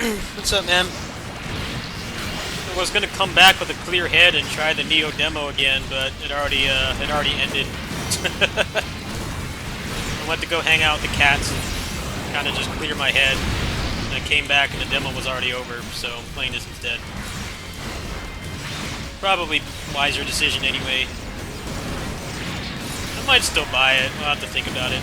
What's up, man? I was gonna come back with a clear head and try the Neo demo again, but it already ended. I went to go hang out with the cats and kind of just clear my head. And I came back and the demo was already over, so I'm playing this instead. Probably wiser decision anyway. I might still buy it. I'll have to think about it.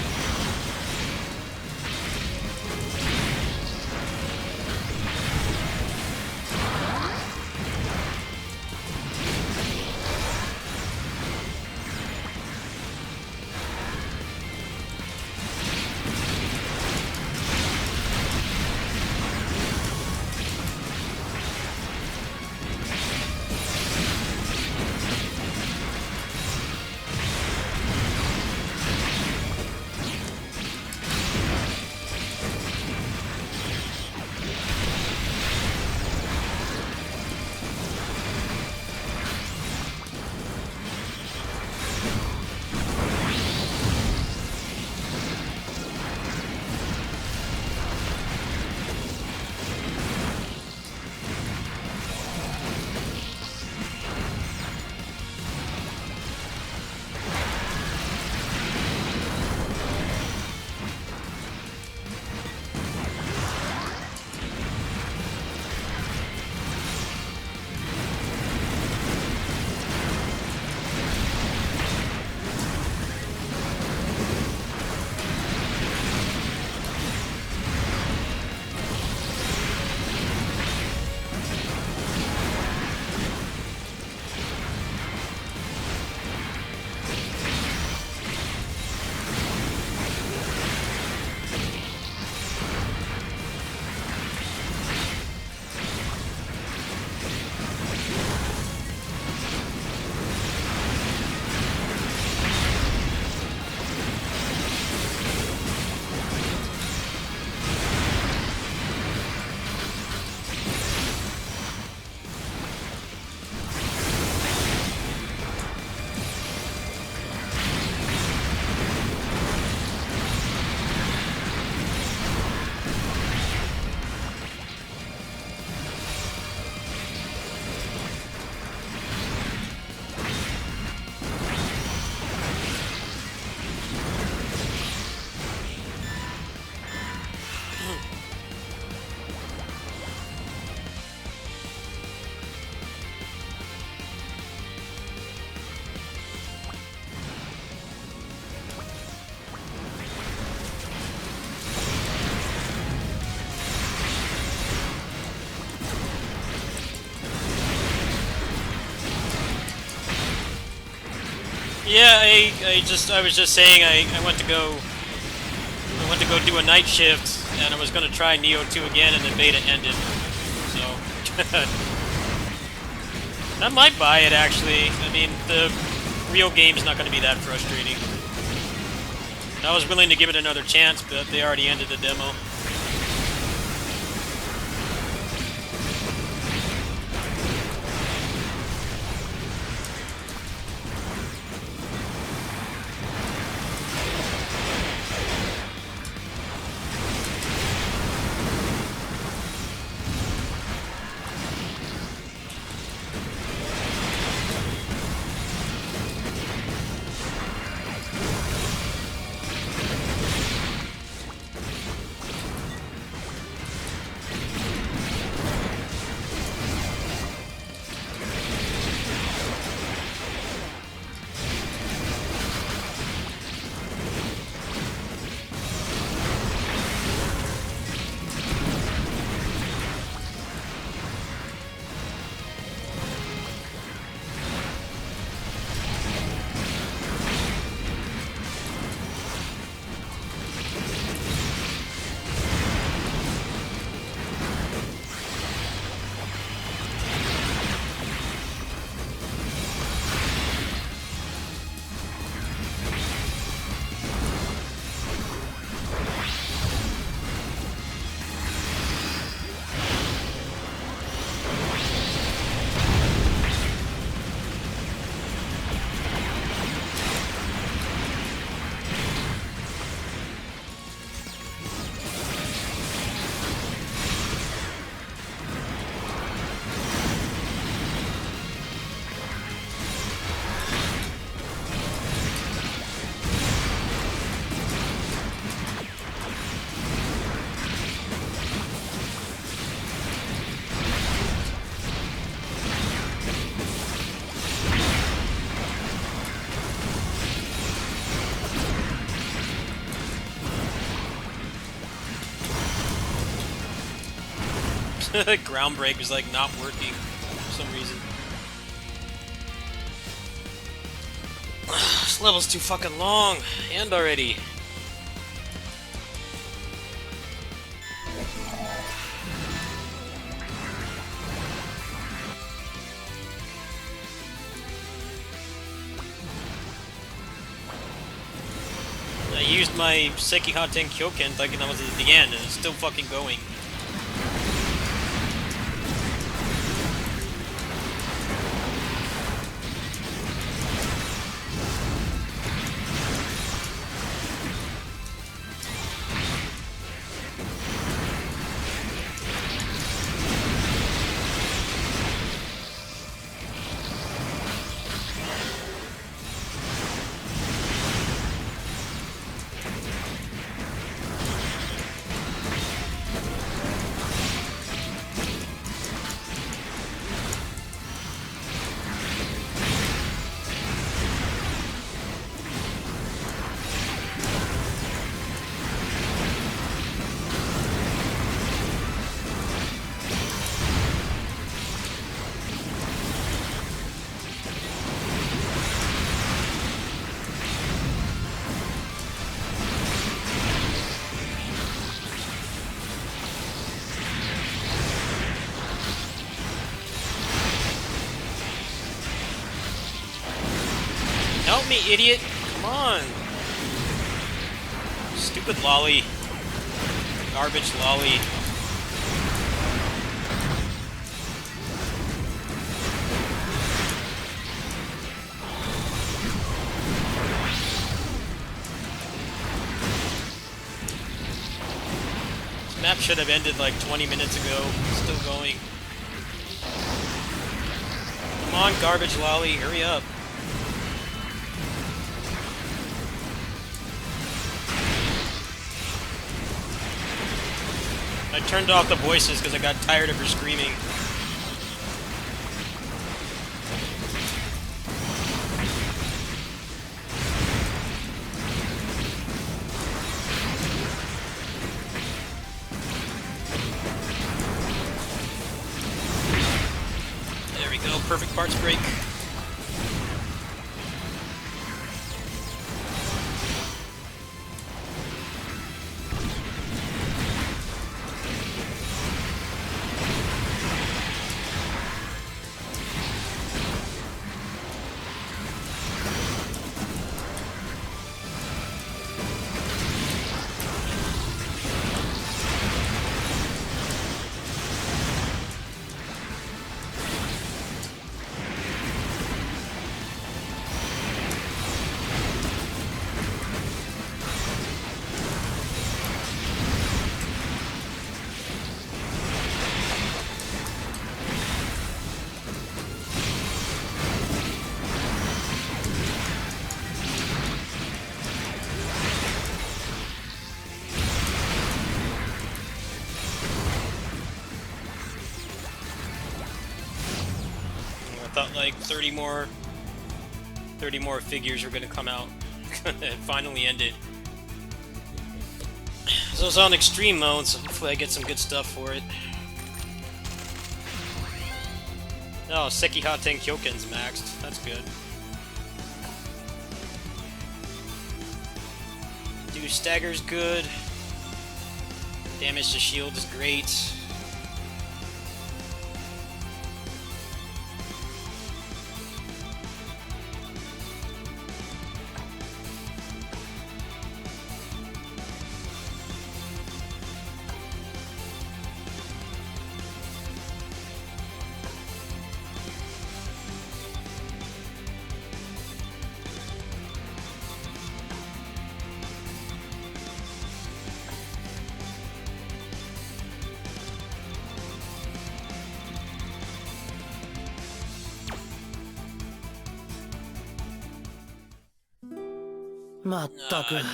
Yeah, I was just saying I went to go do a night shift and I was gonna try Neo 2 again and the beta ended. So I might buy it actually. I mean the real game's not gonna be that frustrating. I was willing to give it another chance, but they already ended the demo. Ground break was like not working for some reason. This level's too fucking long. End already. I used my Sekihaten Kyoken thinking that was at the end, and it's still fucking going. Help me, idiot! Come on! Stupid lolly. Garbage lolly. This map should have ended like 20 minutes ago. It's still going. Come on, garbage lolly, hurry up. I turned off the voices because I got tired of her screaming. There we go, perfect parts break. Thought like 30 more figures were gonna come out. It finally ended. So it's on extreme mode, so hopefully I get some good stuff for it. Oh, Sekihaten Kyoken's maxed. That's good. Do stagger's good. Damage to shield is great.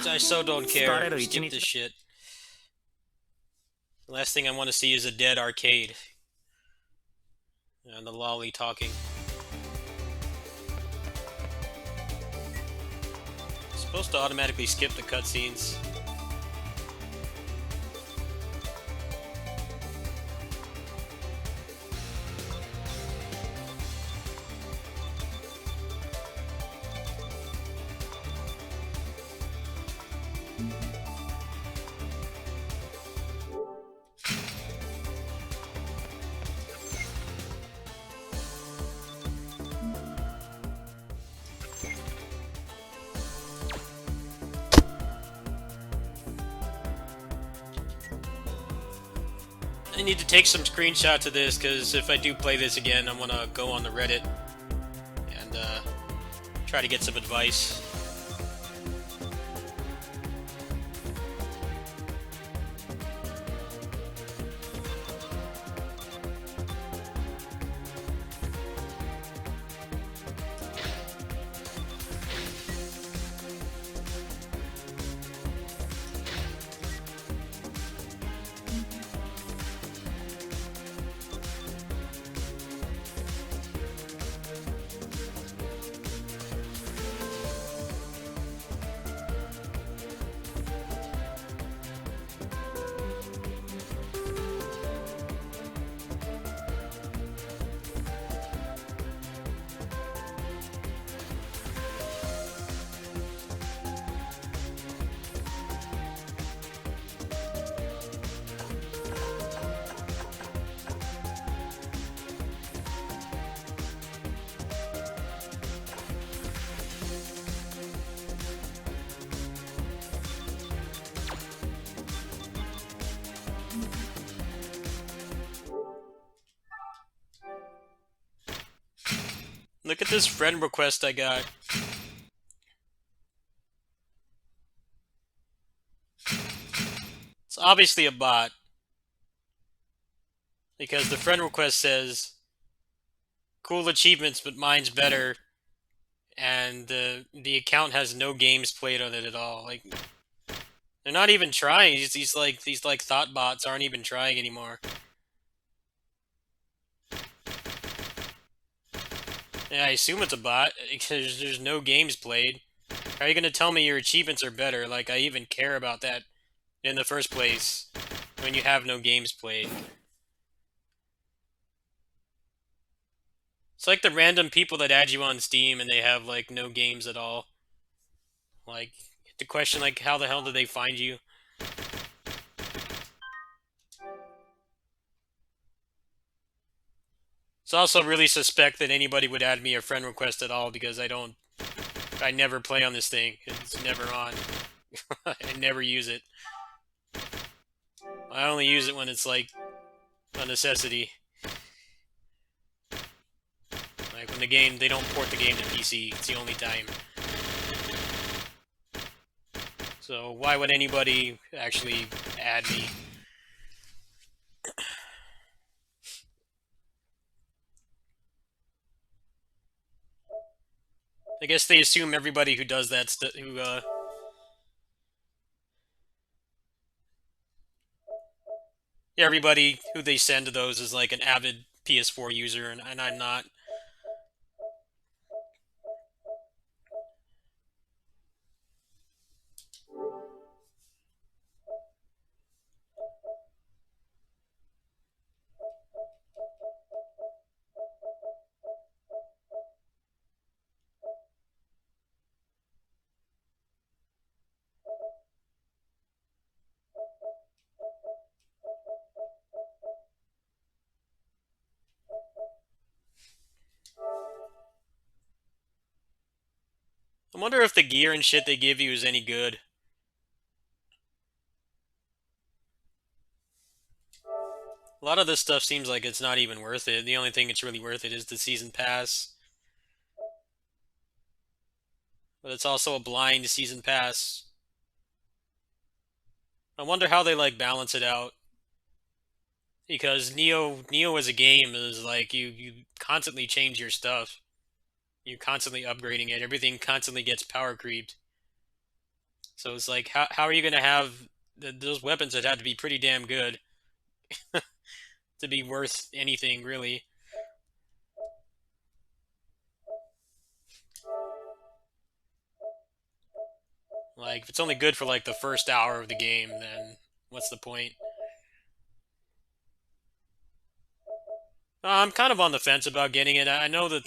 I so don't care. Skip this shit. The last thing I want to see is a dead arcade. And the lolly talking. It's supposed to automatically skip the cutscenes. I need to take some screenshots of this because if I do play this again, I want to go on the Reddit and try to get some advice. Look at this friend request I got. It's obviously a bot because the friend request says cool achievements, but mine's better, and the account has no games played on it at all. Like they're not even trying. These thought bots aren't even trying anymore. Yeah, I assume it's a bot because there's no games played. How are you gonna tell me your achievements are better? Like I even care about that in the first place when you have no games played. It's like the random people that add you on Steam and they have like no games at all. Like the question like how the hell did they find you? It's also really suspect that anybody would add me a friend request at all because I never play on this thing. It's never on. I never use it. I only use it when it's like a necessity. Like when they don't port the game to PC. It's the only time. So why would anybody actually add me? I guess they assume everybody who does that everybody who they send to those is like an avid PS4 user, and I'm not. I wonder if the gear and shit they give you is any good. A lot of this stuff seems like it's not even worth it. The only thing it's really worth it is the season pass. But it's also a blind season pass. I wonder how they like balance it out. Because Neo as a game is like you constantly change your stuff. You're constantly upgrading it. Everything constantly gets power creeped. So it's like how are you gonna have those weapons that have to be pretty damn good to be worth anything really? Like if it's only good for like the first hour of the game, then what's the point? I'm kind of on the fence about getting it. I know that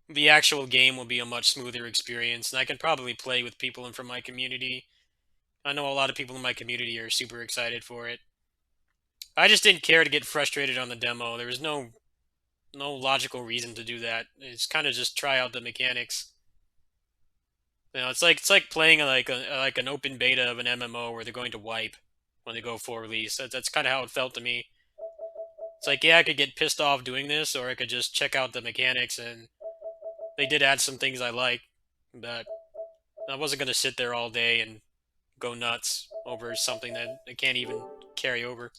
the actual game will be a much smoother experience, and I can probably play with people from my community. I know a lot of people in my community are super excited for it. I just didn't care to get frustrated on the demo. There was no logical reason to do that. It's kind of just try out the mechanics. It's like playing like an open beta of an MMO where they're going to wipe. when they go full release. That's kind of how it felt to me. It's like, yeah, I could get pissed off doing this, or I could just check out the mechanics, and they did add some things I like, but I wasn't gonna sit there all day and go nuts over something that I can't even carry over.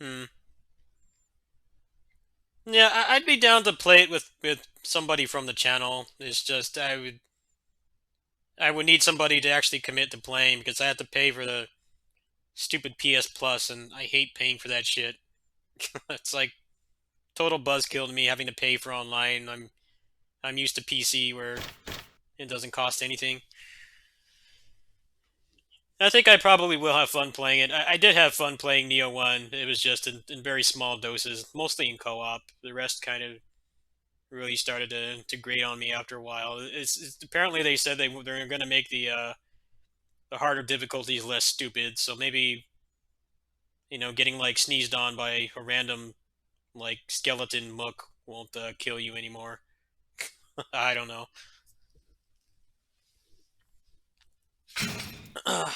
Hmm. Yeah, I'd be down to play it with somebody from the channel. It's just I would need somebody to actually commit to playing because I have to pay for the stupid PS Plus, and I hate paying for that shit. It's like total buzzkill to me having to pay for online. I'm used to PC where it doesn't cost anything. I think I probably will have fun playing it. I did have fun playing Neo 1. It was just in very small doses, mostly in co op. The rest kind of really started to grate on me after a while. It's apparently they said they're going to make the harder difficulties less stupid. So maybe getting like sneezed on by a random like skeleton mook won't kill you anymore. I don't know. I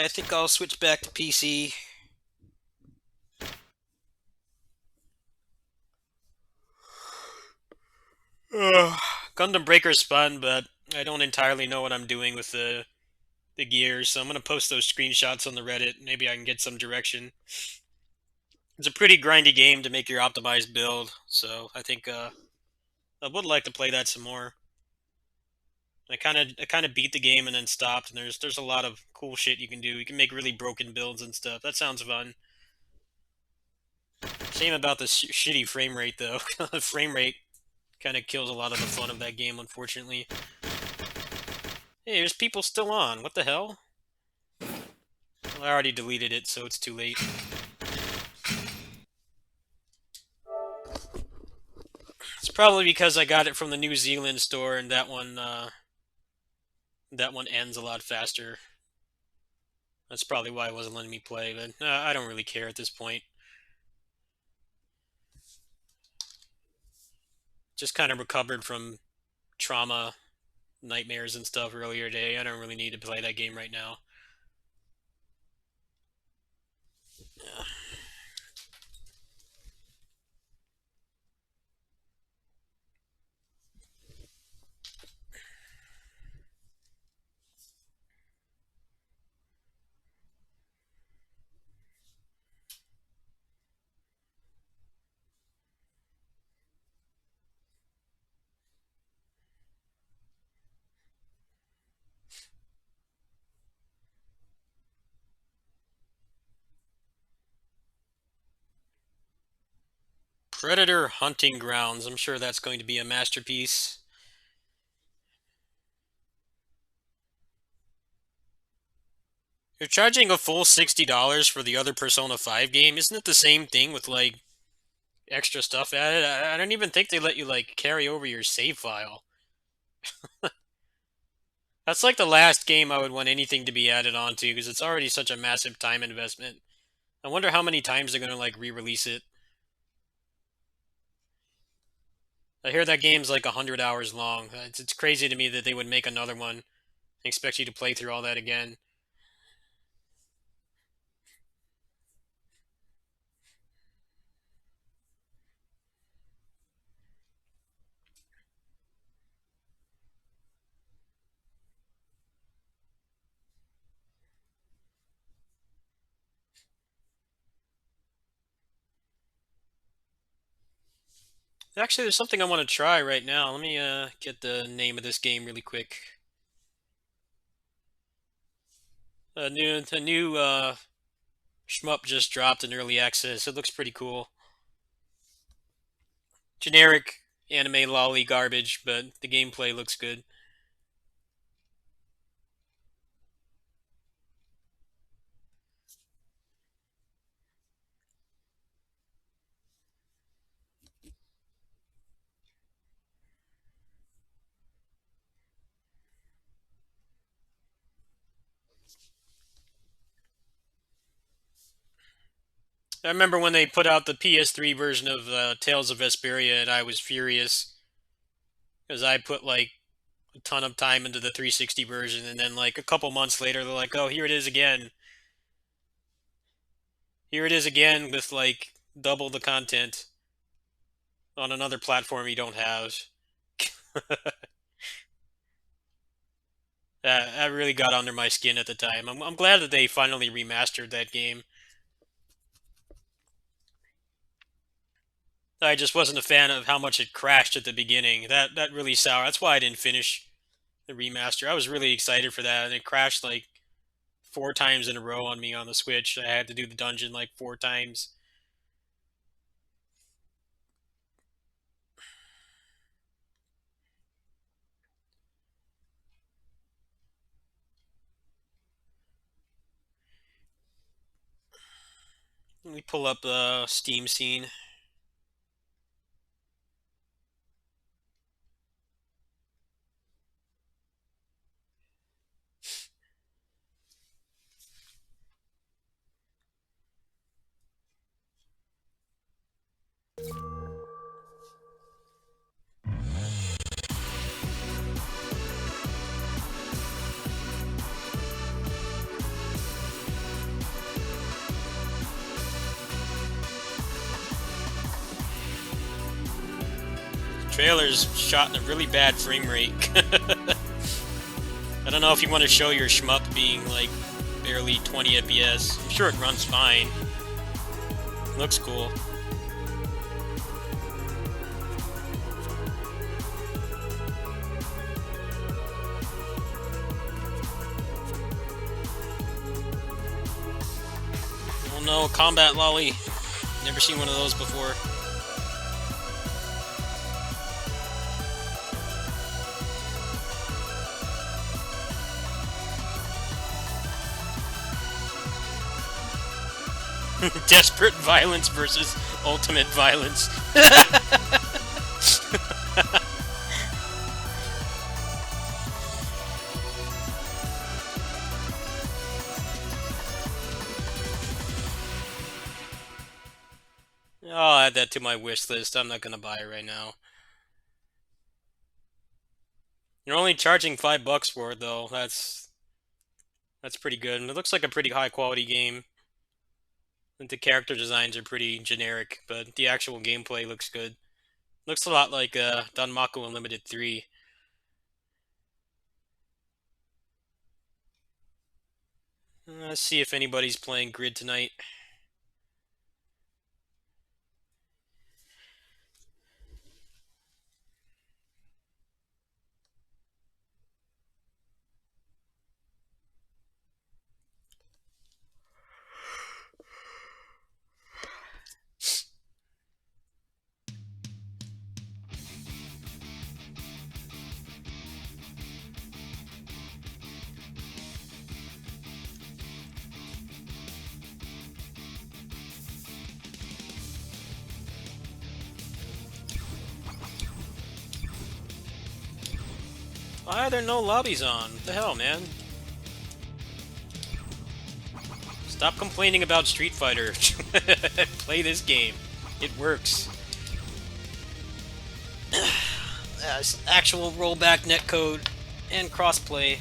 think I'll switch back to PC. Gundam Breaker's fun, but I don't entirely know what I'm doing with the gears, so I'm gonna post those screenshots on the Reddit. Maybe I can get some direction. It's a pretty grindy game to make your optimized build, so I think I would like to play that some more. I kind of beat the game and then stopped, and there's a lot of cool shit you can do. You can make really broken builds and stuff. That sounds fun. Shame about the shitty frame rate though. The frame rate kind of kills a lot of the fun of that game, unfortunately. Hey, there's people still on. What the hell? Well, I already deleted it, so it's too late. It's probably because I got it from the New Zealand store, and that one ends a lot faster. That's probably why it wasn't letting me play. But I don't really care at this point. Just kind of recovered from trauma, nightmares, and stuff earlier today. I don't really need to play that game right now. Yeah. Predator Hunting Grounds. I'm sure that's going to be a masterpiece. You're charging a full $60 for the other Persona 5 game. Isn't it the same thing with like extra stuff added? I don't even think they let you like carry over your save file. That's like the last game I would want anything to be added onto because it's already such a massive time investment. I wonder how many times they're gonna like re-release it. I hear that game's like 100 hours long. It's crazy to me that they would make another one and expect you to play through all that again. Actually, there's something I want to try right now. Let me get the name of this game really quick. A new shmup just dropped in early access. It looks pretty cool. Generic anime lolly garbage, but the gameplay looks good. I remember when they put out the PS3 version of Tales of Vesperia, and I was furious because I put like a ton of time into the 360 version, and then like a couple months later, they're like, "Oh, here it is again. Here it is again with like double the content on another platform you don't have." That really got under my skin at the time. I'm glad that they finally remastered that game. I just wasn't a fan of how much it crashed at the beginning. That really sour. That's why I didn't finish the remaster. I was really excited for that, and it crashed like 4 times in a row on me on the Switch. I had to do the dungeon like 4 times. Let me pull up the Steam scene. Trailer's shot in a really bad frame rate. I don't know if you want to show your shmup being like barely 20 FPS. I'm sure it runs fine. Looks cool. Oh no, combat lolly. Never seen one of those before. Desperate violence versus ultimate violence. I'll add that to my wish list. I'm not gonna buy it right now. You're only charging $5 for it though. That's pretty good, and it looks like a pretty high quality game. And the character designs are pretty generic, but the actual gameplay looks good. Looks a lot like Danmaku Unlimited 3. Let's see if anybody's playing Grid tonight. Why are there no lobbies on? What the hell, man? Stop complaining about Street Fighter. Play this game. It works. Actual rollback netcode and crossplay.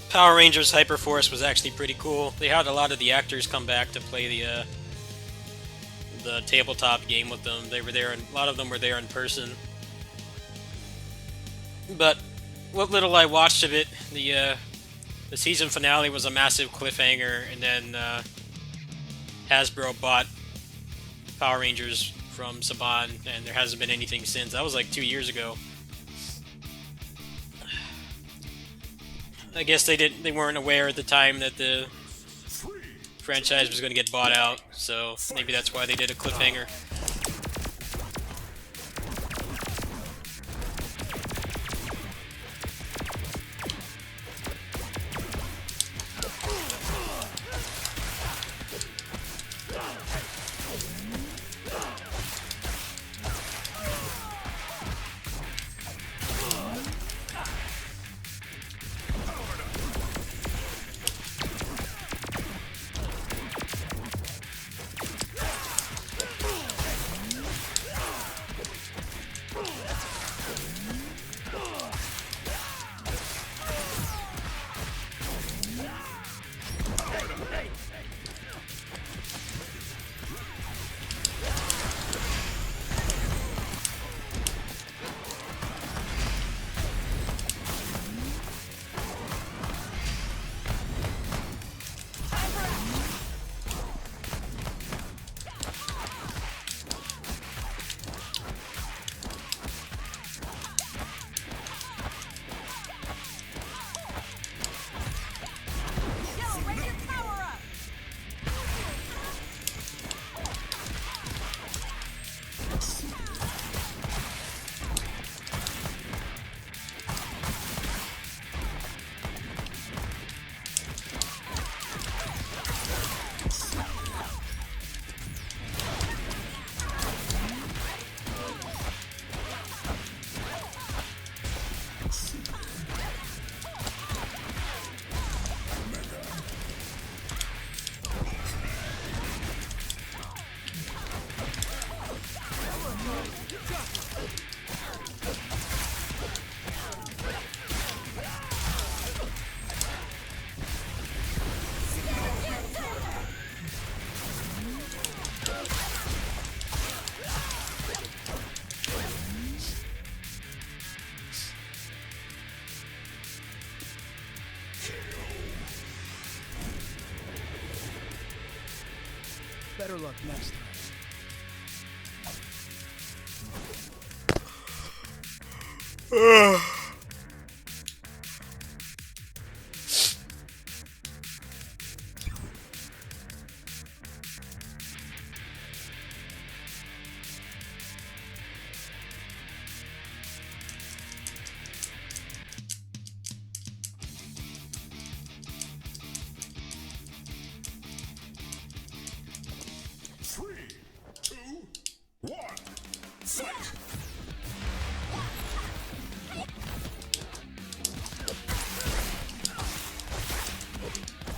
Power Rangers Hyperforce was actually pretty cool. They had a lot of the actors come back to play the tabletop game with them. They were there, and a lot of them were there in person. But what little I watched of it, the season finale was a massive cliffhanger, and then Hasbro bought Power Rangers from Saban, and there hasn't been anything since. That was like 2 years ago. I guess they weren't aware at the time that the franchise was going to get bought out, so maybe that's why they did a cliffhanger. Better luck next time.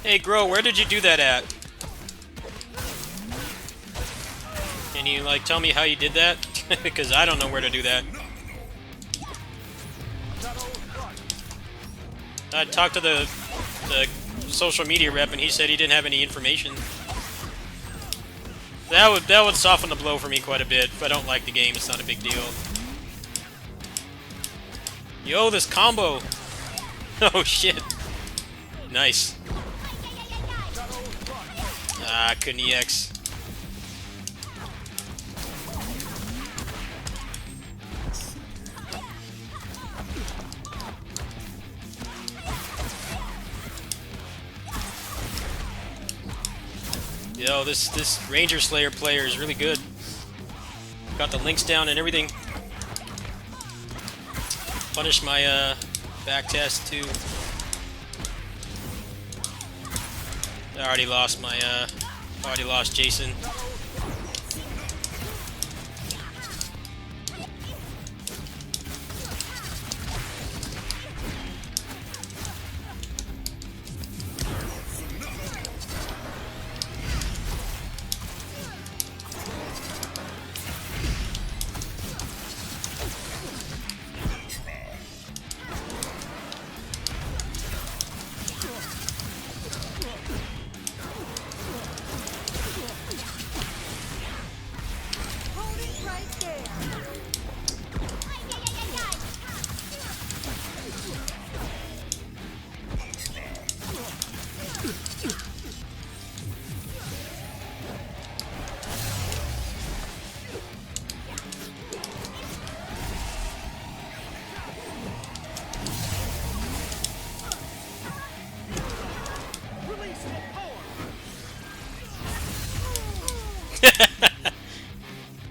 Hey, Gro, where did you do that at? Can you, like, tell me how you did that? Because I don't know where to do that. I talked to the social media rep, and he said he didn't have any information. That would soften the blow for me quite a bit. If I don't like the game, it's not a big deal. Yo, this combo! Oh, shit. Nice. Ah, couldn't EX. Yo, this Ranger Slayer player is really good. Got the links down and everything. Punish my back test too. I already lost my already lost Jason.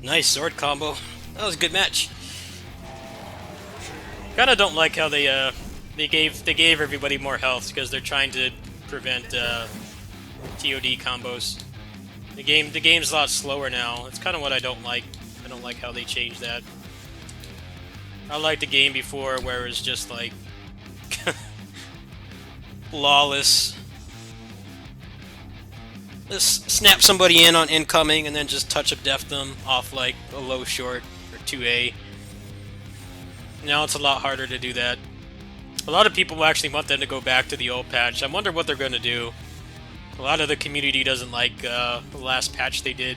Nice sword combo. That was a good match. Kind of don't like how they gave everybody more health because they're trying to prevent TOD combos. The game's a lot slower now. It's kind of what I don't like. I don't like how they changed that. I liked the game before where it was just like flawless. Just snap somebody in on incoming and then just touch up def them off like a low short or 2A. Now it's a lot harder to do that. A lot of people actually want them to go back to the old patch. I wonder what they're going to do. A lot of the community doesn't like the last patch they did.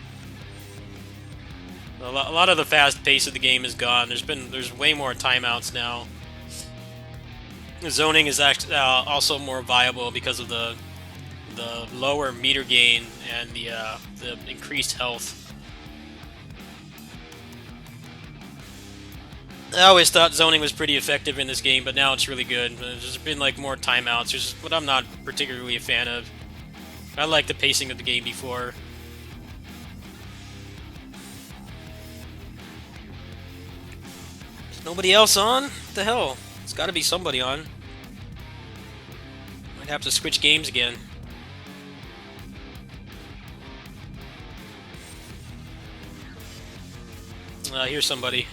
A lot of the fast pace of the game is gone. There's way more timeouts now. Zoning is actually also more viable because of the lower meter gain and the increased health. I always thought zoning was pretty effective in this game, but now it's really good. There's been like more timeouts, which is what I'm not particularly a fan of. I like the pacing of the game before. Is nobody else on? What the hell? There's got to be somebody on. Might have to switch games again. Here's somebody.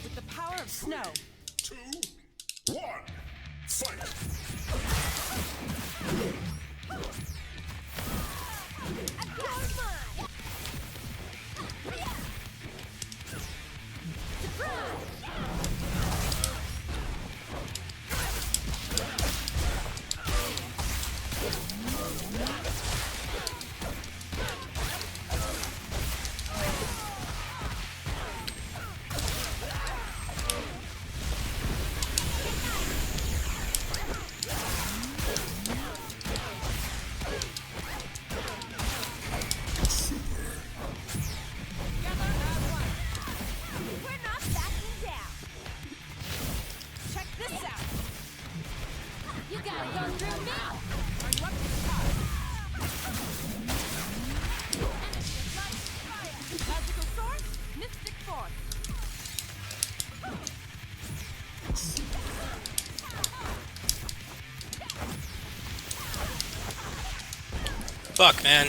With the power of snow. 2, 1, fight! We're not backing down. Check this out. You gotta go through me. Are you up to the task? Magical sword, mystic force. Fuck, man.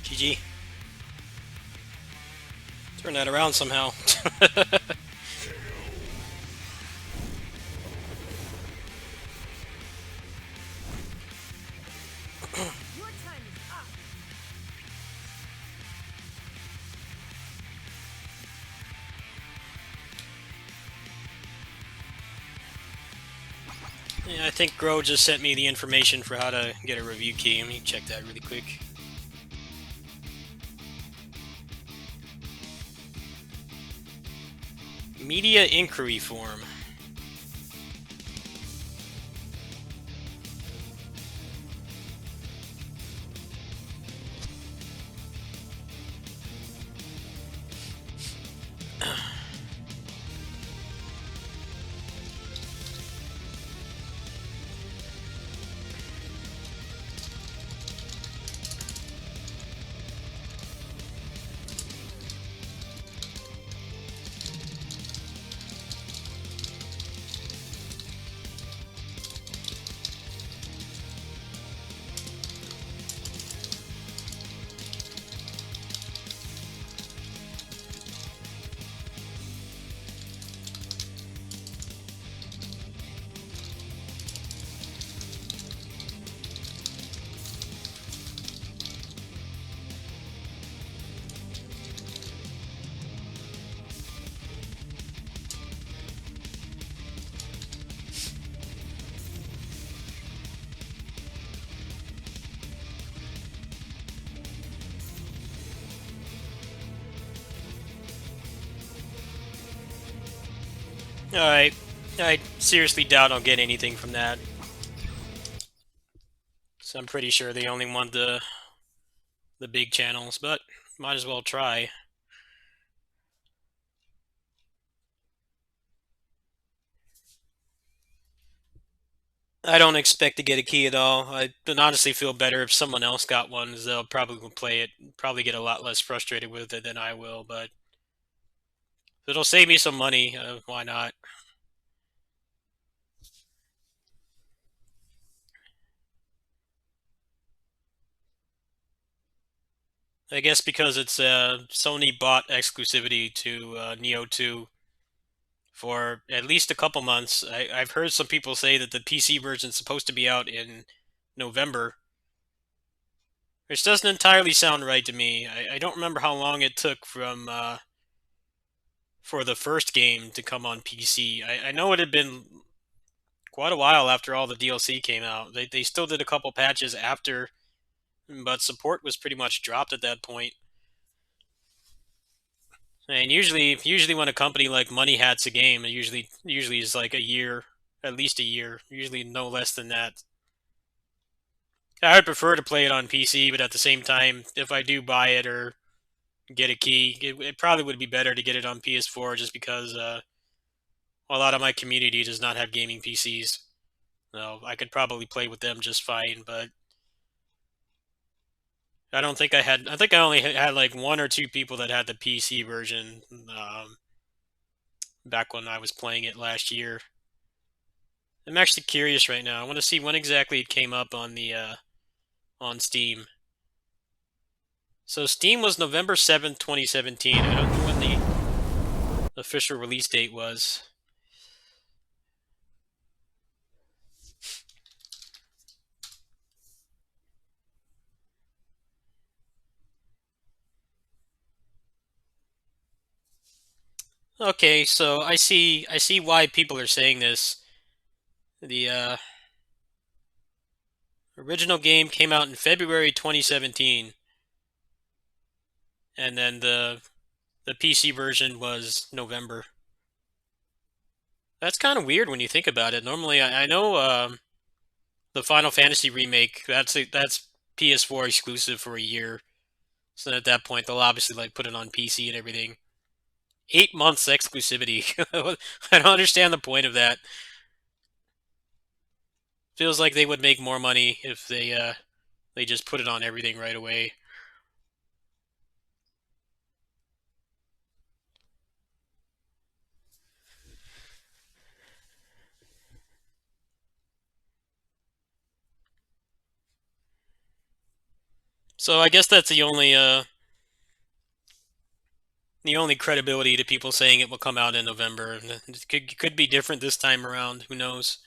GG. Turn that around somehow. Your time is up. Yeah, I think Gro just sent me the information for how to get a review key. Let me check that really quick. Media inquiry form. Alright. I seriously doubt I'll get anything from that. So I'm pretty sure they only want the big channels, but might as well try. I don't expect to get a key at all. I would honestly feel better if someone else got one, as they'll probably play it, probably get a lot less frustrated with it than I will, but if it'll save me some money, why not? I guess because it's Sony bought exclusivity to Neo 2 for at least a couple months. I've heard some people say that the PC version's supposed to be out in November, which doesn't entirely sound right to me. I don't remember how long it took from for the first game to come on PC. I know it had been quite a while after all the DLC came out. They still did a couple patches after, but support was pretty much dropped at that point. And usually when a company like Money hats a game, it usually is like a year, at least a year. Usually no less than that. I would prefer to play it on PC, but at the same time, if I do buy it or get a key, it probably would be better to get it on PS4 just because a lot of my community does not have gaming PCs. So I could probably play with them just fine, but I don't think I had. I think I only had like one or two people that had the PC version back when I was playing it last year. I'm actually curious right now. I want to see when exactly it came up on the on Steam. So Steam was November 7th, 2017. I don't know when the official release date was. Okay, so I see why people are saying this. The original game came out in February 2017, and then the PC version was November. That's kind of weird when you think about it. Normally, I know the Final Fantasy remake. That's PS4 exclusive for a year. So at that point, they'll obviously like put it on PC and everything. 8 months exclusivity. I don't understand the point of that. Feels like they would make more money if they just put it on everything right away. So I guess that's the only credibility to people saying it will come out in November. It could be different this time around. Who knows?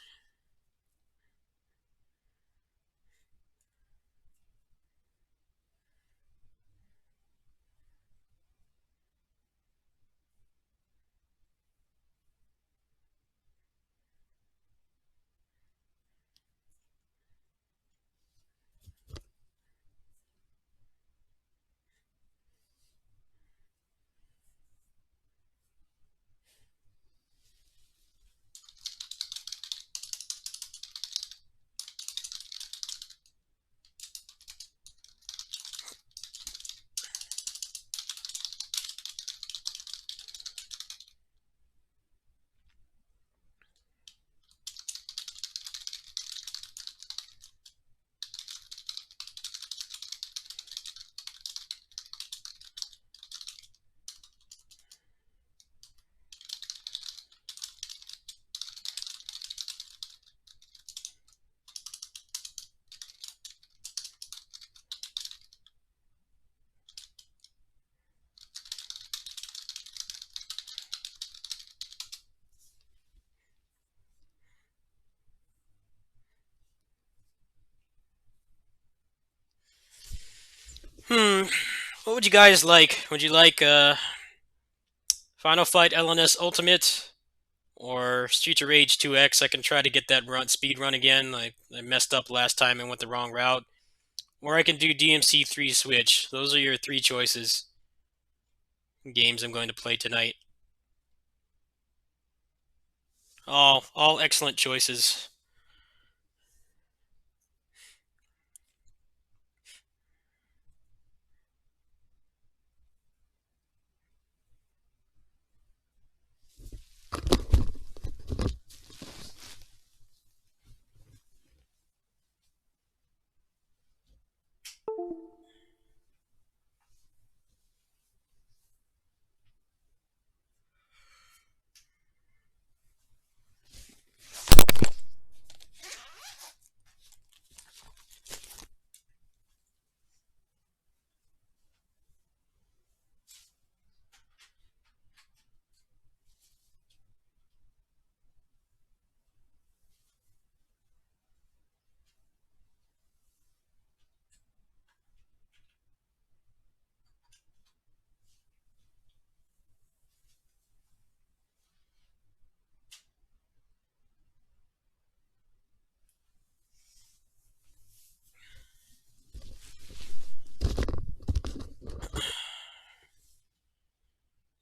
Hmm. What would you guys like? Would you like Final Fight LNS Ultimate or Streets of Rage 2X? I can try to get that speed run again. I messed up last time and went the wrong route. Or I can do DMC 3 Switch. Those are your three choices. Games I'm going to play tonight. All excellent choices.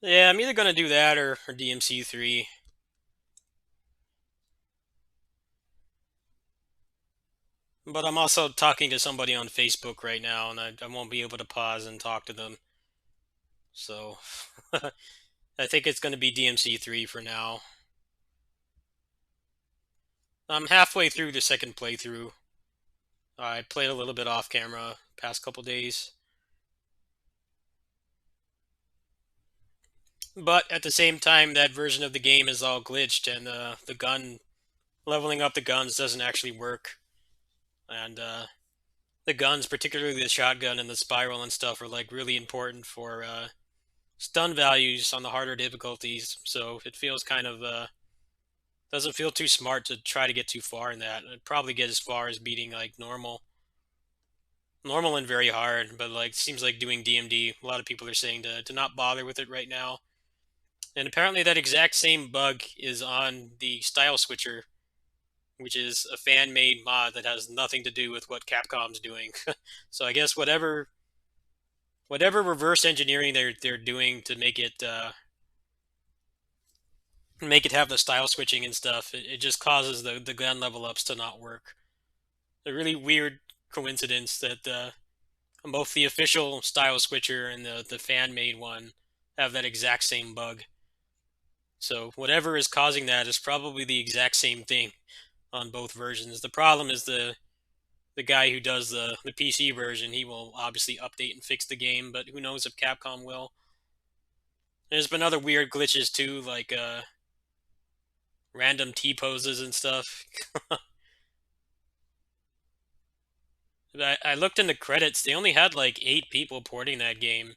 Yeah, I'm either gonna do that or DMC3. But I'm also talking to somebody on Facebook right now, and I won't be able to pause and talk to them. So I think it's gonna be DMC3 for now. I'm halfway through the second playthrough. I played a little bit off camera past couple days. But at the same time, that version of the game is all glitched, and the gun leveling up the guns doesn't actually work. And the guns, particularly the shotgun and the spiral and stuff, are like really important for stun values on the harder difficulties. So it feels kind of doesn't feel too smart to try to get too far in that. I'd probably get as far as beating like normal and very hard. But like seems like doing DMD. A lot of people are saying to not bother with it right now. And apparently that exact same bug is on the style switcher, which is a fan made mod that has nothing to do with what Capcom's doing. So I guess whatever reverse engineering they're doing to make it have the style switching and stuff, it just causes the gun level ups to not work. A really weird coincidence that both the official style switcher and the fan made one have that exact same bug. So whatever is causing that is probably the exact same thing on both versions. The problem is the guy who does the PC version. He will obviously update and fix the game, but who knows if Capcom will. There's been other weird glitches too, like random T poses and stuff. I looked in the credits; they only had like 8 people porting that game,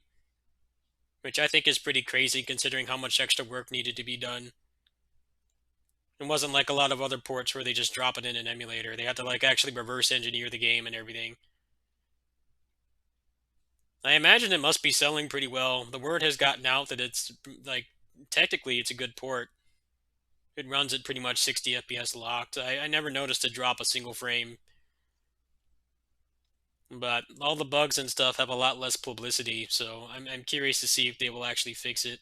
which I think is pretty crazy considering how much extra work needed to be done. It wasn't like a lot of other ports where they just drop it in an emulator. They had to like actually reverse engineer the game and everything. I imagine it must be selling pretty well. The word has gotten out that it's like technically it's a good port. It runs at pretty much 60 FPS locked. I never noticed it drop a single frame, but all the bugs and stuff have a lot less publicity, so I'm curious to see if they will actually fix it.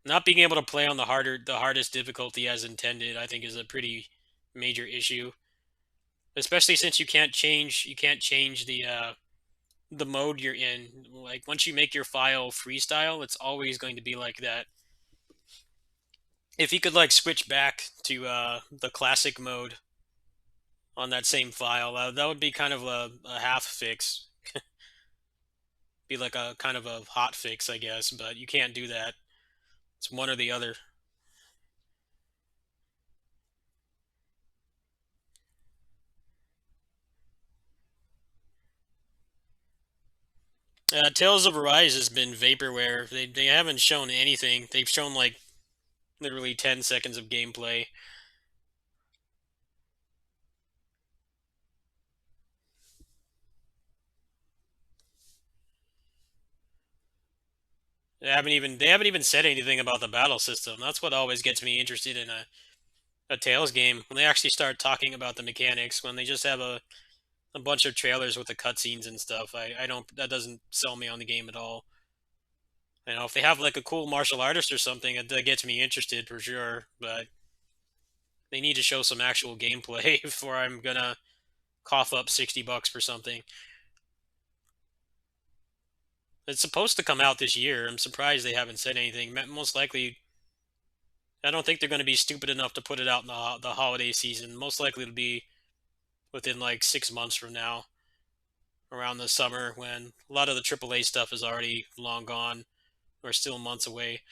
Not being able to play on the hardest difficulty as intended, I think is a pretty major issue, especially since you can't change the mode you're in. Like once you make your file freestyle, it's always going to be like that. If you could like switch back to the classic mode on that same file, that would be kind of a half fix. Be like a kind of a hot fix, I guess, but you can't do that. It's one or the other. Tales of Arise has been vaporware. They haven't shown anything. They've shown like literally 10 seconds of gameplay. They haven't even said anything about the battle system. That's what always gets me interested in a Tales game, when they actually start talking about the mechanics. When they just have a bunch of trailers with the cutscenes and stuff, I don't that doesn't sell me on the game at all. You know, if they have like a cool martial artist or something, that gets me interested for sure. But they need to show some actual gameplay before I'm gonna cough up $60 for something. It's supposed to come out this year. I'm surprised they haven't said anything. Most likely, I don't think they're going to be stupid enough to put it out in the holiday season. Most likely it'll be within like 6 months from now, around the summer, when a lot of the AAA stuff is already long gone or still months away.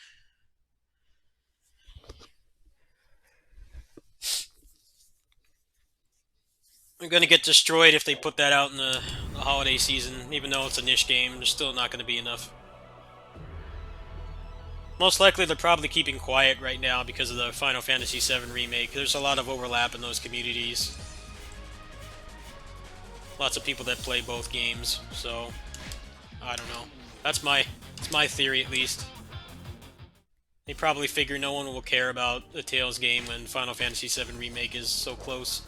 They're going to get destroyed if they put that out in the holiday season. Even though it's a niche game, there's still not going to be enough. Most likely they're probably keeping quiet right now because of the Final Fantasy VII Remake. There's a lot of overlap in those communities. Lots of people that play both games, so I don't know. It's my theory at least. They probably figure no one will care about a Tales game when Final Fantasy VII Remake is so close.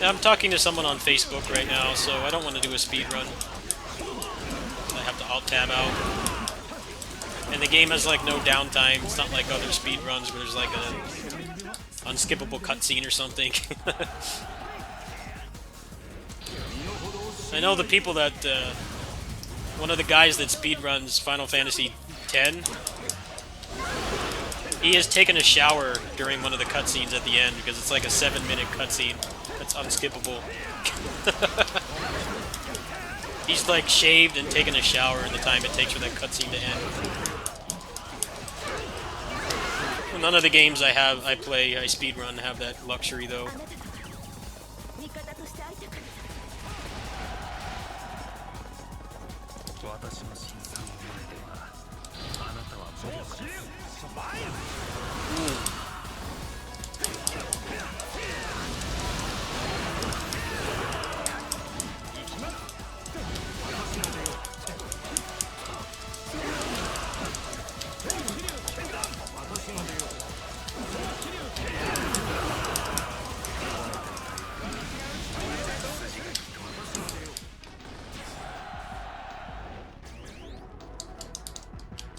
I'm talking to someone on Facebook right now, so I don't want to do a speed run. I have to alt tab out. And the game has like no downtime. It's not like other speed runs where there's like a unskippable cutscene or something. I know the people that one of the guys that speedruns Final Fantasy X, he has taken a shower during one of the cutscenes at the end because it's like a 7-minute cutscene that's unskippable. He's like shaved and taken a shower in the time it takes for that cutscene to end. None of the games I speedrun have that luxury though. 味方として会いたかった。私の新さんの前ではあなたは無力です。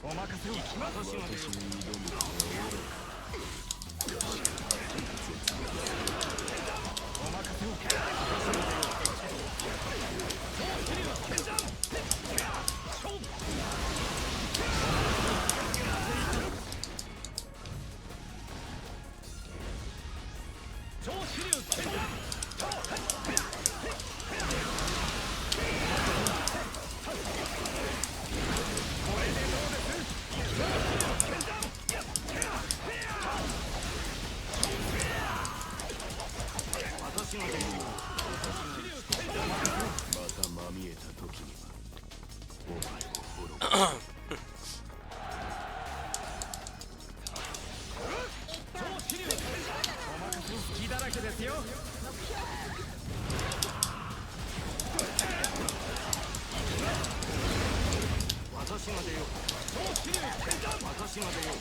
お任せを。私に挑むのはお任せを。またまみえた時にはお前を滅ぼす。隙だらけですよ。私までよ。私までよ。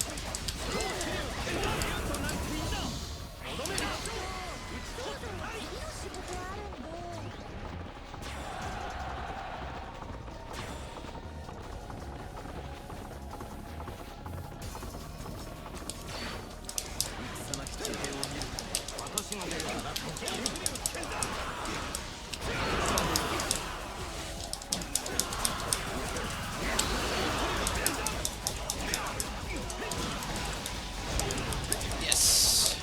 Yes.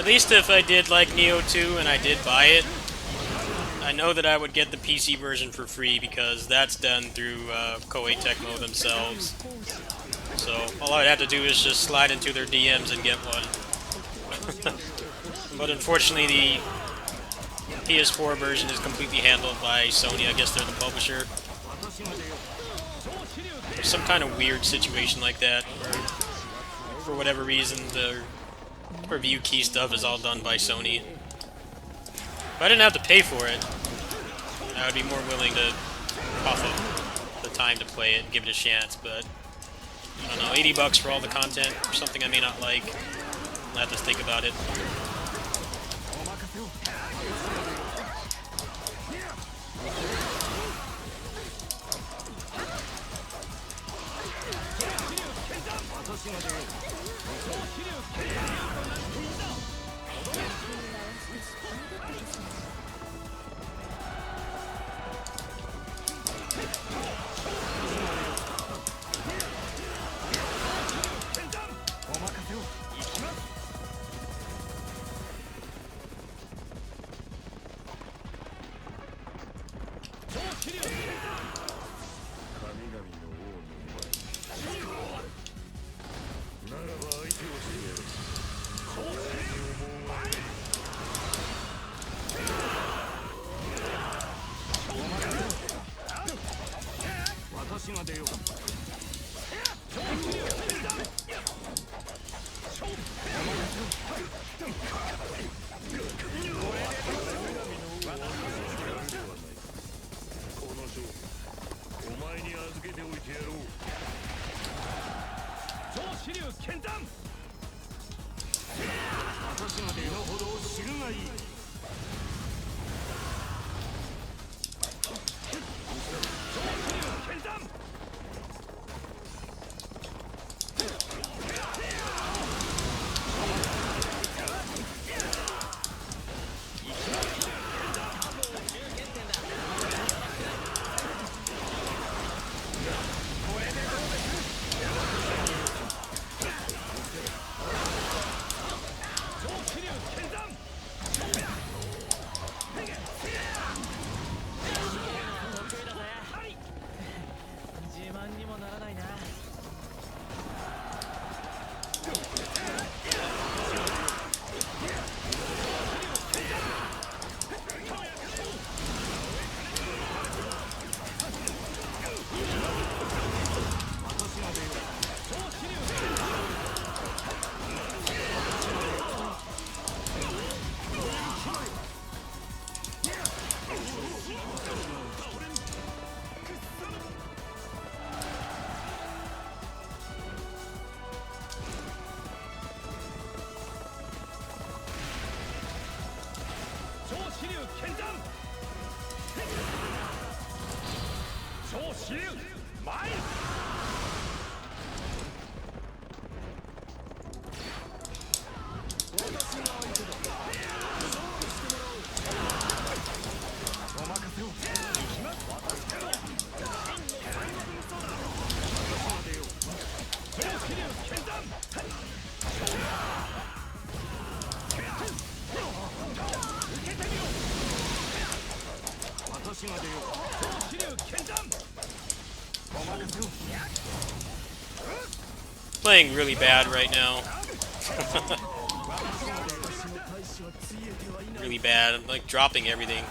At least if I did like Neo 2 and I did buy it, I know that I would get the PC version for free because that's done through Koei Tecmo themselves. So all I'd have to do is just slide into their DMs and get one. But unfortunately, the PS4 version is completely handled by Sony. I guess they're the publisher. There's some kind of weird situation like that where, for whatever reason, the review key stuff is all done by Sony. If I didn't have to pay for it, I would be more willing to cough up the time to play it and give it a chance, but I don't know, 80 bucks for all the content or something I may not like. I'll have to think about it. Playing really bad right now. Really bad. I'm like dropping everything.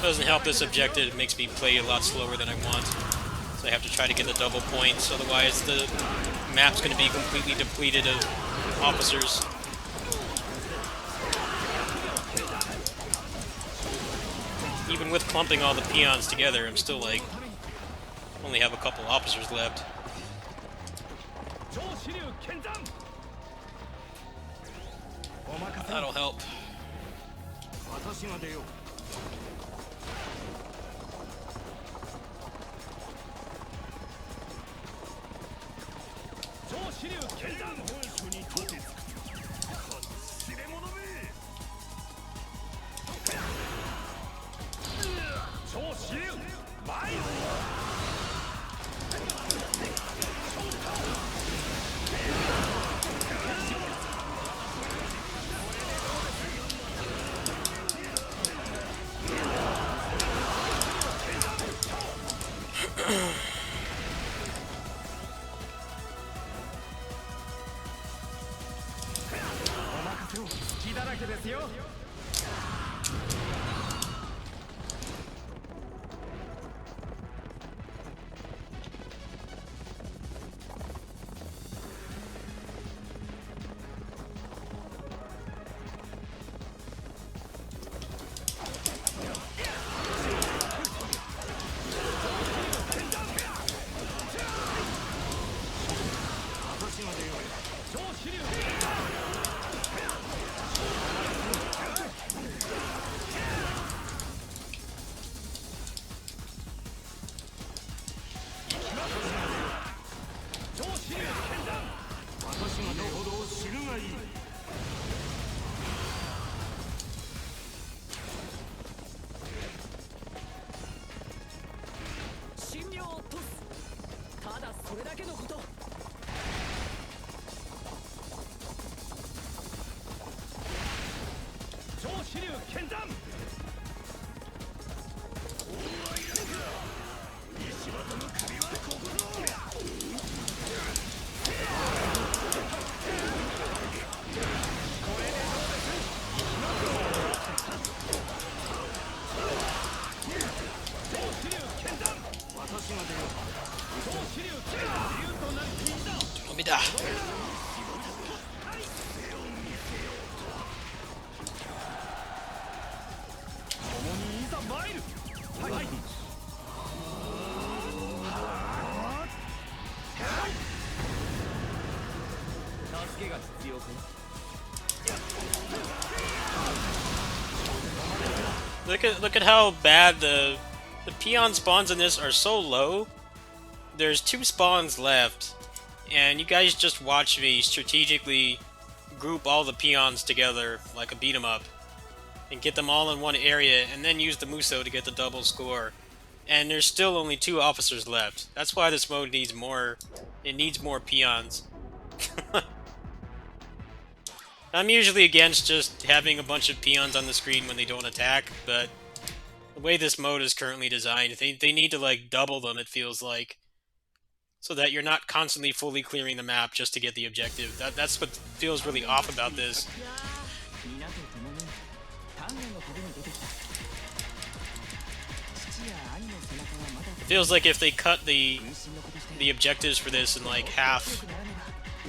Doesn't help this objective. It makes me play a lot slower than I want. So I have to try to get the double points, otherwise the map's going to be completely depleted of officers. Even with clumping all the peons together, I'm still like, only have a couple officers left. That'll help. 갑니다. Look at how bad the peon spawns in this are so low. There's 2 spawns left, and you guys just watch me strategically group all the peons together like a beat 'em up and get them all in one area, and then use the Muso to get the double score. And there's still only 2 officers left. That's why this mode needs more. It needs more peons. I'm usually against just having a bunch of peons on the screen when they don't attack, but the way this mode is currently designed, they need to like double them, it feels like, so that you're not constantly fully clearing the map just to get the objective. That's what feels really off about this. It feels like if they cut the objectives for this in like half,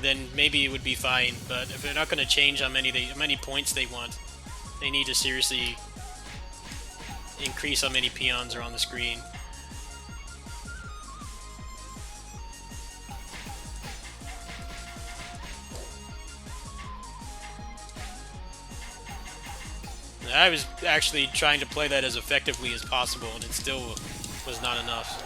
then maybe it would be fine. But if they're not going to change how many points they want, they need to seriously increase how many peons are on the screen. I was actually trying to play that as effectively as possible, and it still was not enough.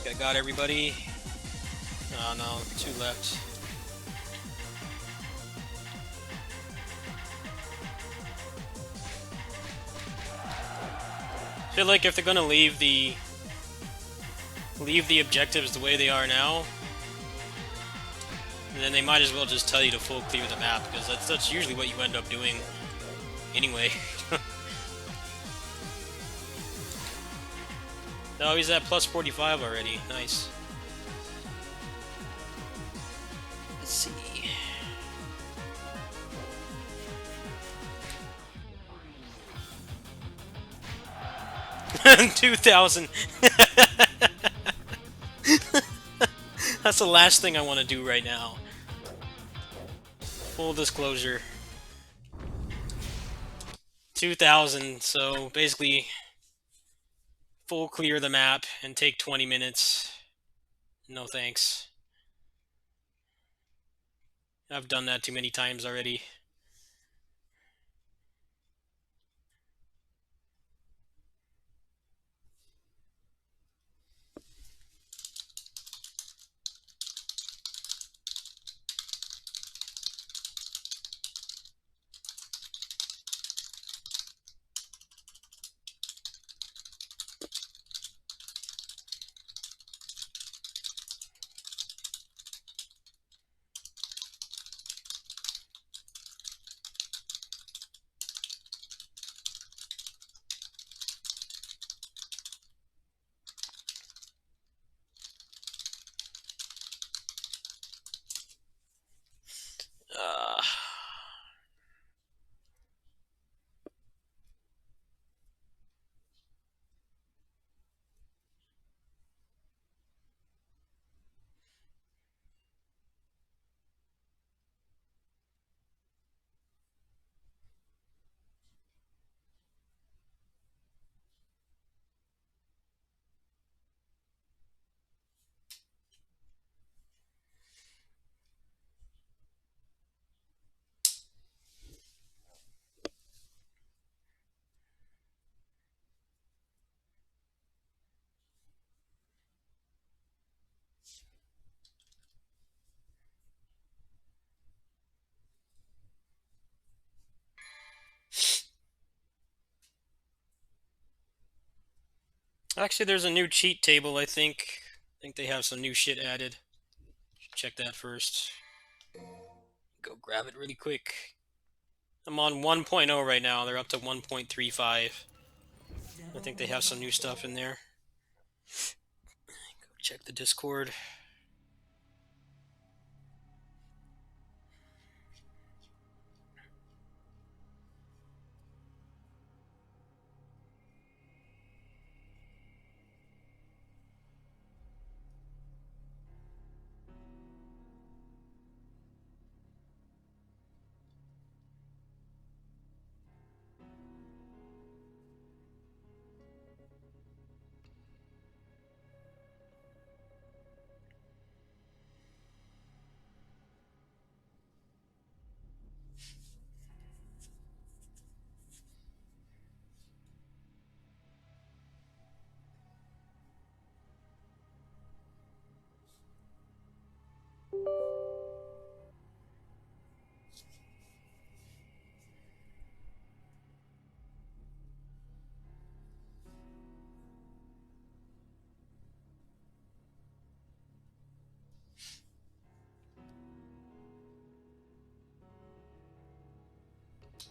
I got everybody. Oh no, 2 left. I feel like if they're gonna leave the objectives the way they are now, then they might as well just tell you to full clear the map, because that's usually what you end up doing anyway. Oh, he's at plus 45 already. Nice. Let's see. 2,000. That's the last thing I want to do right now. Full disclosure. 2,000, so basically full clear the map and take 20 minutes. No thanks. I've done that too many times already. Actually, there's a new cheat table, I think. I think they have some new shit added. Check that first. Go grab it really quick. I'm on 1.0 right now. They're up to 1.35. I think they have some new stuff in there. Go check the Discord.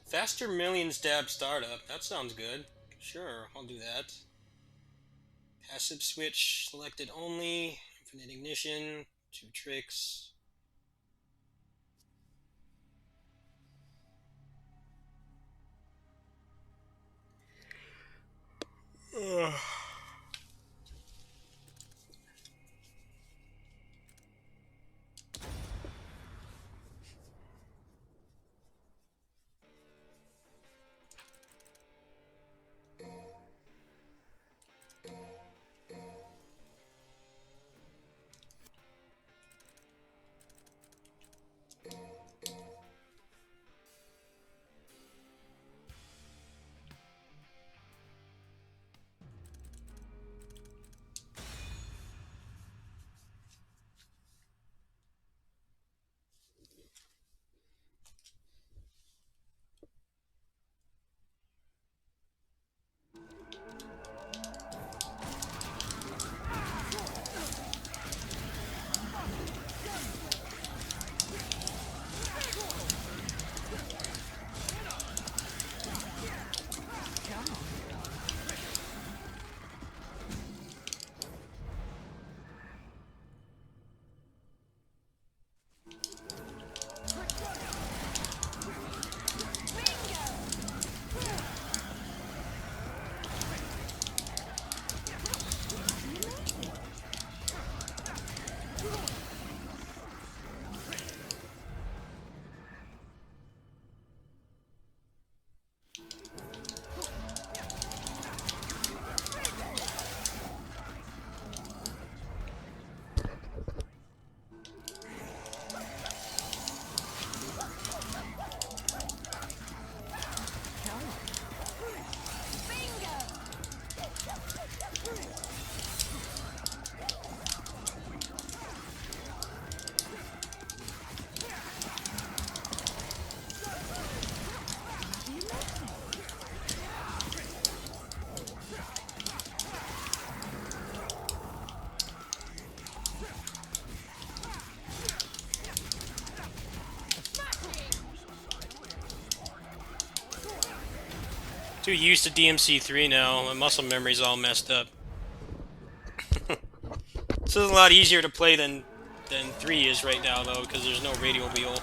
Faster million stab startup. That sounds good. Sure, I'll do that. Passive switch selected only. Infinite ignition. 2 tricks. Ugh. Too used to DMC3 now. My muscle memory's all messed up. This is a lot easier to play than 3 is right now, though, because there's no radial wheel.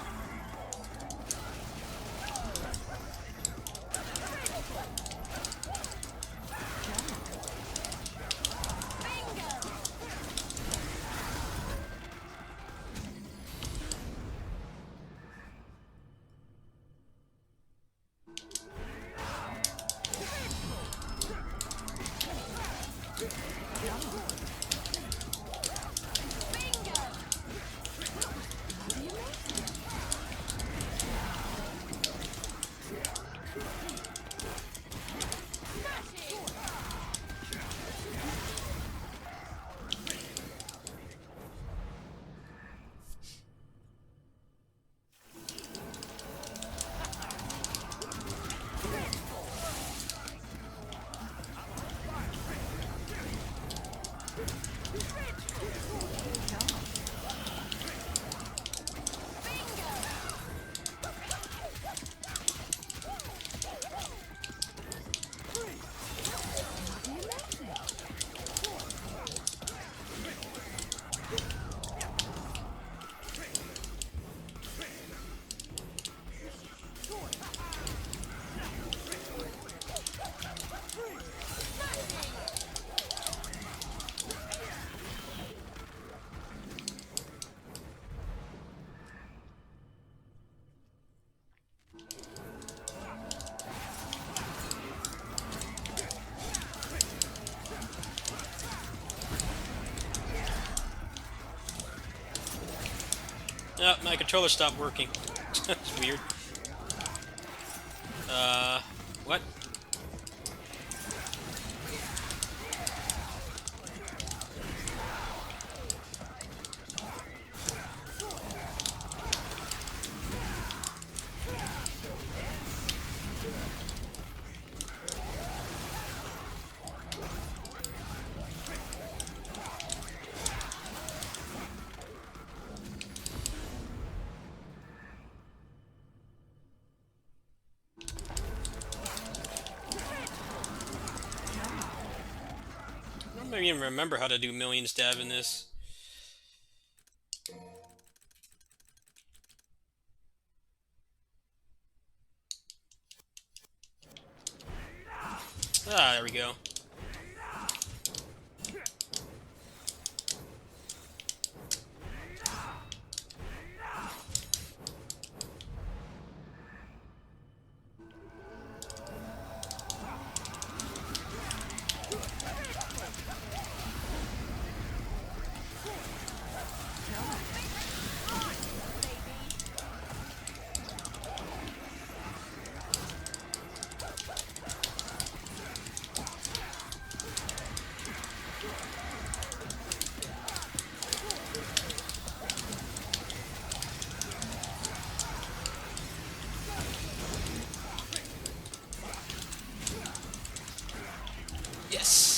My controller stopped working. It's weird. What? I don't even remember how to do million stab in this. Ah, there we go. Yes.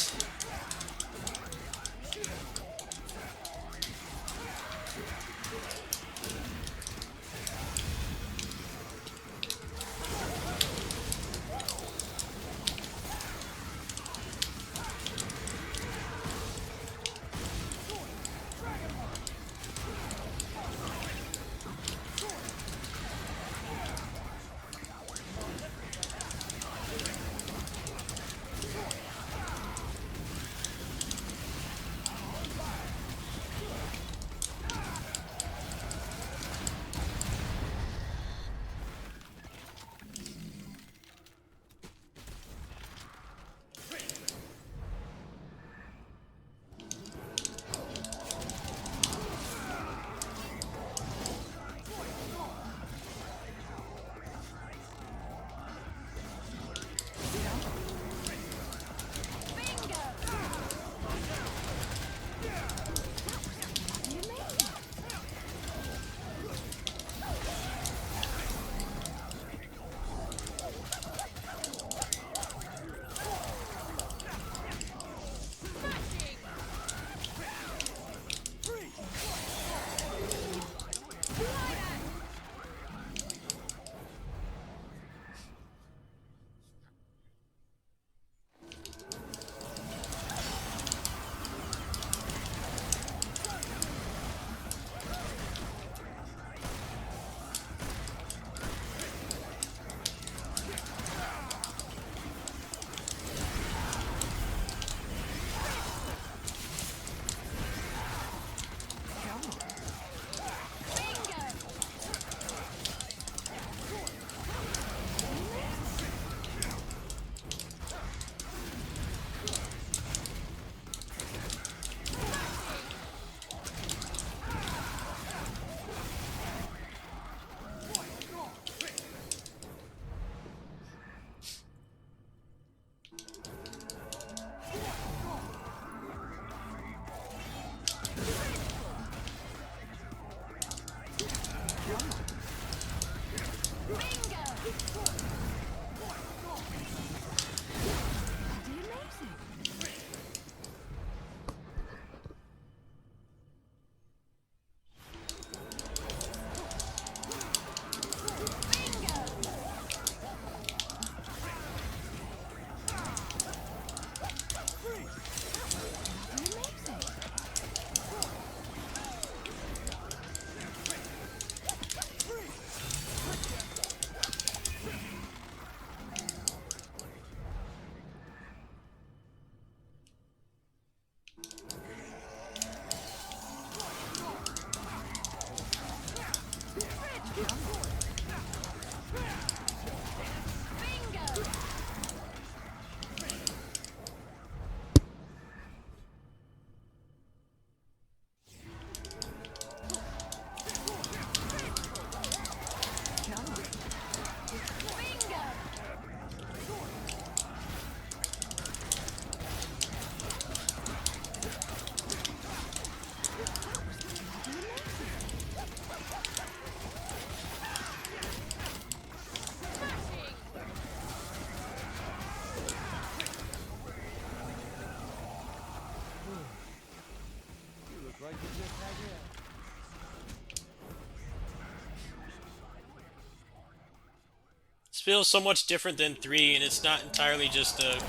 feels so much different than 3, and it's not entirely just the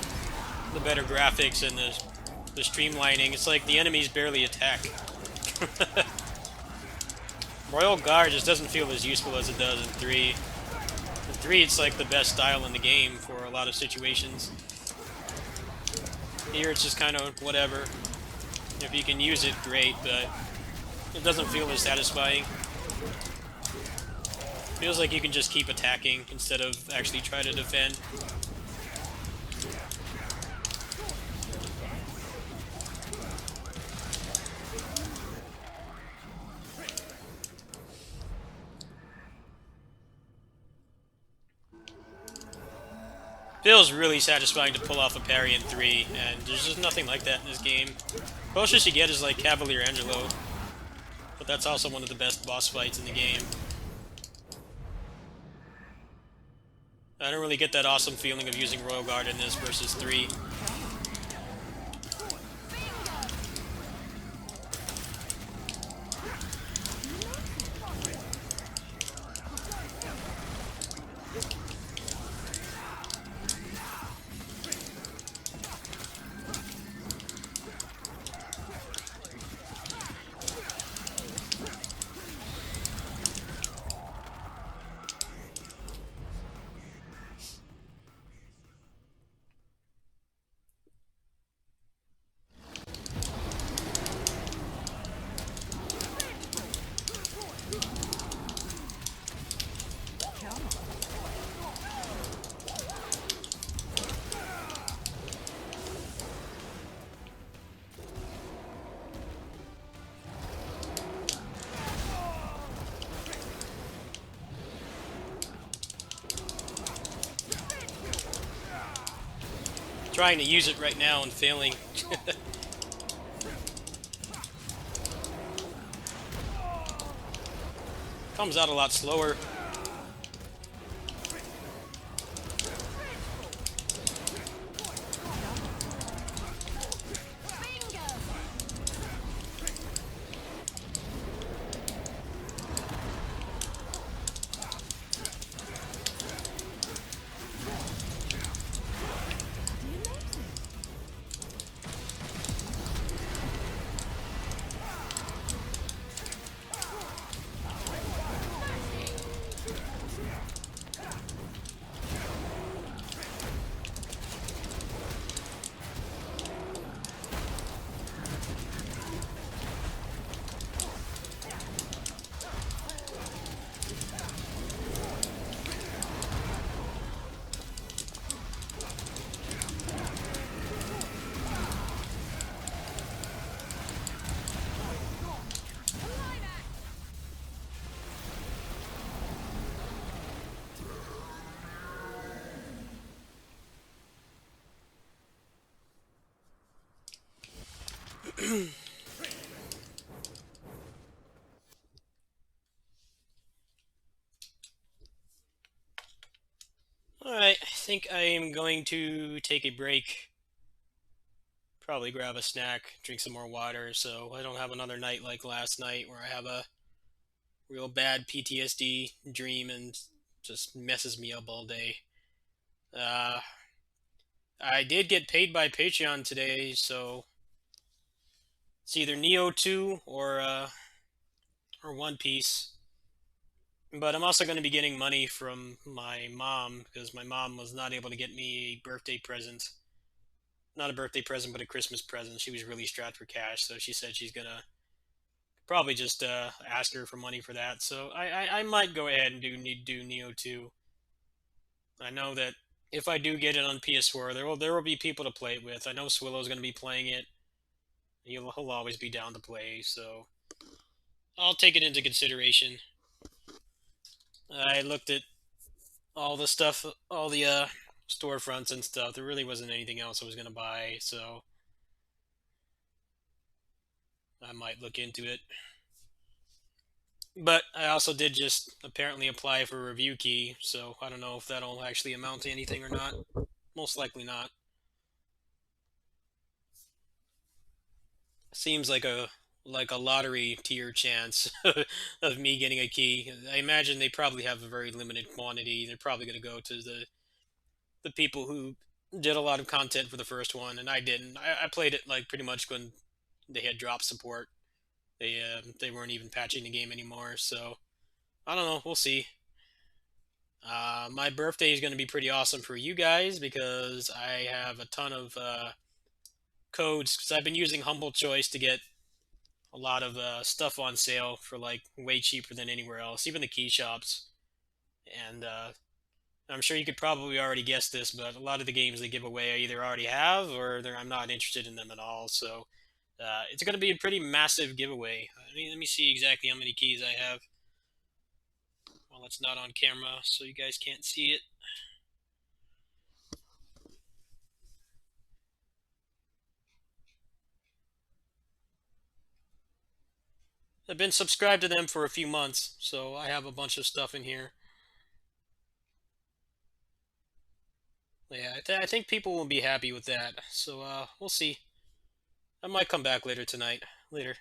better graphics and the streamlining. It's like the enemies barely attack. Royal Guard just doesn't feel as useful as it does in 3. In 3, it's like the best style in the game for a lot of situations. Here, it's just kind of whatever. If you can use it, great, but it doesn't feel as satisfying. Feels like you can just keep attacking instead of actually try to defend. Feels really satisfying to pull off a parry in 3, and there's just nothing like that in this game. Closest you get is like Cavalier Angelo, but that's also one of the best boss fights in the game. I don't really get that awesome feeling of using Royal Guard in this versus 3. Trying to use it right now and failing. Comes out a lot slower. Alright, I think I am going to take a break. Probably grab a snack, drink some more water, so I don't have another night like last night where I have a real bad PTSD dream and just messes me up all day. Uh, I did get paid by Patreon today, so it's either Neo 2 or One Piece. But I'm also going to be getting money from my mom because my mom was not able to get me a birthday present. Not a birthday present, but a Christmas present. She was really strapped for cash, so she said she's gonna probably just ask her for money for that. So I might go ahead and do Neo 2. I know that if I do get it on PS4, there will be people to play it with. I know Swillow's going to be playing it. He'll always be down to play, so I'll take it into consideration. I looked at all the stuff, all the storefronts and stuff. There really wasn't anything else I was going to buy, so I might look into it. But I also did just apparently apply for a review key, so I don't know if that'll actually amount to anything or not. Most likely not. Seems like a like a lottery tier chance of me getting a key. I imagine they probably have a very limited quantity. They're probably going to go to the people who did a lot of content for the first one, and I didn't. I played it like pretty much when they had drop support. They weren't even patching the game anymore, so I don't know. We'll see. My birthday is going to be pretty awesome for you guys because I have a ton of codes because I've been using Humble Choice to get a lot of stuff on sale for like way cheaper than anywhere else, even the key shops. And I'm sure you could probably already guess this, but a lot of the games they give away I either already have or I'm not interested in them at all. So it's going to be a pretty massive giveaway. Let me see exactly how many keys I have. Well, it's not on camera, so you guys can't see it. I've been subscribed to them for a few months, so I have a bunch of stuff in here. Yeah, I think people will be happy with that. So we'll see. I might come back later tonight. Later.